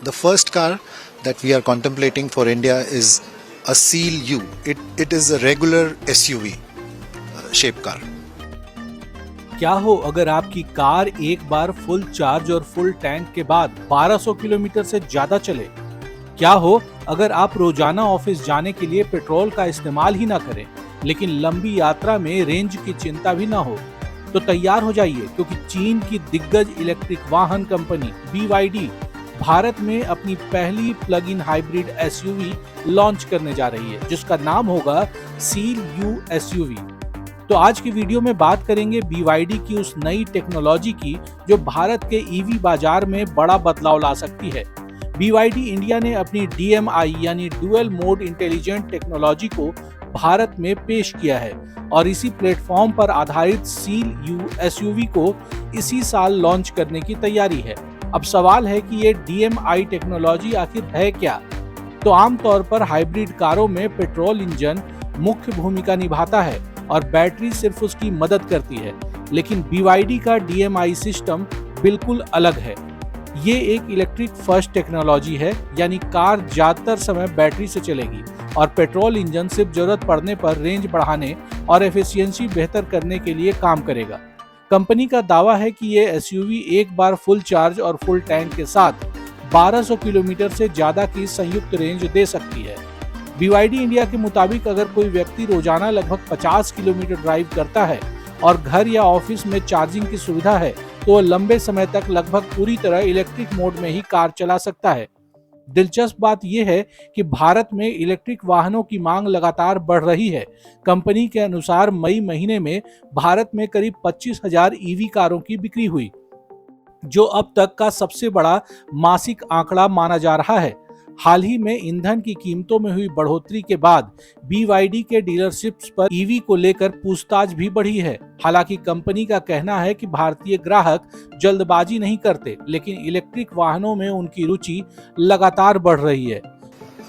The first car that we are contemplating for India is a Seal U. It is a regular SUV shape car. क्या हो अगर आपकी car एक बार full charge और full tank के बाद 1200 kilometre से ज्यादा चले? क्या हो अगर आप रोजाना ऑफिस जाने के लिए पेट्रोल का इस्तेमाल ही ना करें, लेकिन लंबी यात्रा में रेंज की चिंता भी ना हो? तो तैयार हो जाइए, क्योंकि चीन की दिग्गज इलेक्ट्रिक वाहन कंपनी BYD भारत में अपनी पहली plug in hybrid SUV launch करने जा रही है, जिसका नाम होगा सील U SUV। तो आज की वीडियो में बात करेंगे BYD की उस नई टेक्नोलॉजी की जो भारत के EV बाजार में बड़ा बदलाव ला सकती है। BYD इंडिया ने अपनी DMI यानी डुअल मोड इंटेलिजेंट टेक्नोलॉजी को भारत में पेश किया है और इसी प्लेटफॉर्म पर आधारित सील U SUV को इसी साल लॉन्च करने की तैयारी है। अब सवाल है कि ये DMI टेक्नोलॉजी आखिर है क्या? तो आमतौर पर हाइब्रिड कारों में पेट्रोल इंजन मुख्य भूमिका निभाता है और बैटरी सिर्फ उसकी मदद करती है, लेकिन BYD का DMI सिस्टम बिल्कुल अलग है। ये एक इलेक्ट्रिक फर्स्ट टेक्नोलॉजी है, यानी कार ज्यादातर समय बैटरी से चलेगी और पेट्रोल इंजन सिर्फ जरूरत पड़ने पर रेंज बढ़ाने और एफिशिएंसी बेहतर करने के लिए काम करेगा। कंपनी का दावा है कि ये SUV एक बार फुल चार्ज और फुल टैंक के साथ 1200 किलोमीटर से ज्यादा की संयुक्त रेंज दे सकती है। BYD इंडिया के मुताबिक अगर कोई व्यक्ति रोजाना लगभग 50 किलोमीटर ड्राइव करता है और घर या ऑफिस में चार्जिंग की सुविधा है, तो वह लंबे समय तक लगभग पूरी तरह इलेक्ट्रिक मोड में ही कार चला सकता है। दिलचस्प बात यह है कि भारत में इलेक्ट्रिक वाहनों की मांग लगातार बढ़ रही है। कंपनी के अनुसार मई महीने में भारत में करीब 25,000 EV कारों की बिक्री हुई, जो अब तक का सबसे बड़ा मासिक आंकड़ा माना जा रहा है। हाल ही में ईंधन की कीमतों में हुई बढ़ोतरी के बाद BYD के डीलरशिप्स पर EV को लेकर पूछताछ भी बढ़ी है। हालांकि कंपनी का कहना है कि भारतीय ग्राहक जल्दबाजी नहीं करते, लेकिन इलेक्ट्रिक वाहनों में उनकी रुचि लगातार बढ़ रही है।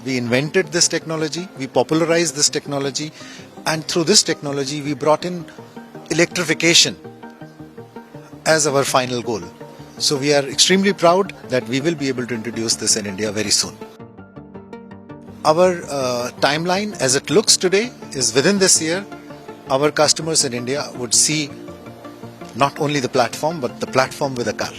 We invented this technology, we popularized this technology, and through this technology we brought in electrification as our final goal. So we are extremely proud that we will be able to introduce this in India very soon. Our timeline as it looks today is within this year. Our customers in India would see not only the platform but the platform with a car.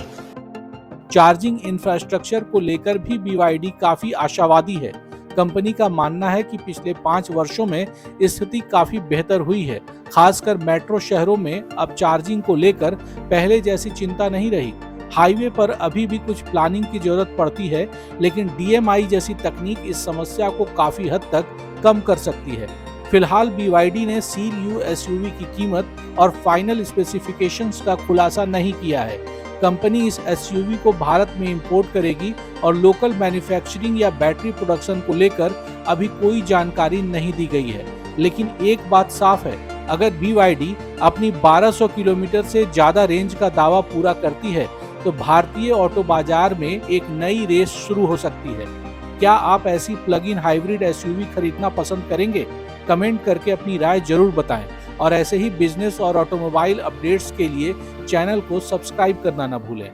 Charging infrastructure को लेकर भी BYD काफी आशावादी है। Company का मानना है कि पिछले 5 वर्षों में स्थिति काफी बेहतर हुई है। खासकर मेट्रो शहरों में अब चार्जिंग को लेकर पहले जैसी चिंता नहीं रही। हाईवे पर अभी भी कुछ प्लानिंग की जरूरत पड़ती है, लेकिन DMI जैसी तकनीक इस समस्या को काफी हद तक कम कर सकती है। फिलहाल BYD ने सील U SUV की कीमत और फाइनल स्पेसिफिकेशंस का खुलासा नहीं किया है। कंपनी इस SUV को भारत में इंपोर्ट करेगी और लोकल मैन्युफैक्चरिंग या बैटरी प्रोडक्शन को लेकर अभी कोई जानकारी नहीं दी गई है। लेकिन एक बात साफ है, अगर BYD अपनी 1200 किलोमीटर से ज्यादा रेंज का दावा पूरा करती है, तो भारतीय ऑटो बाजार में एक नई रेस शुरू हो सकती है। क्या आप ऐसी प्लग इन हाइब्रिड SUV खरीदना पसंद करेंगे? कमेंट करके अपनी राय जरूर बताएं और ऐसे ही बिजनेस और ऑटोमोबाइल अपडेट्स के लिए चैनल को सब्सक्राइब करना न भूलें।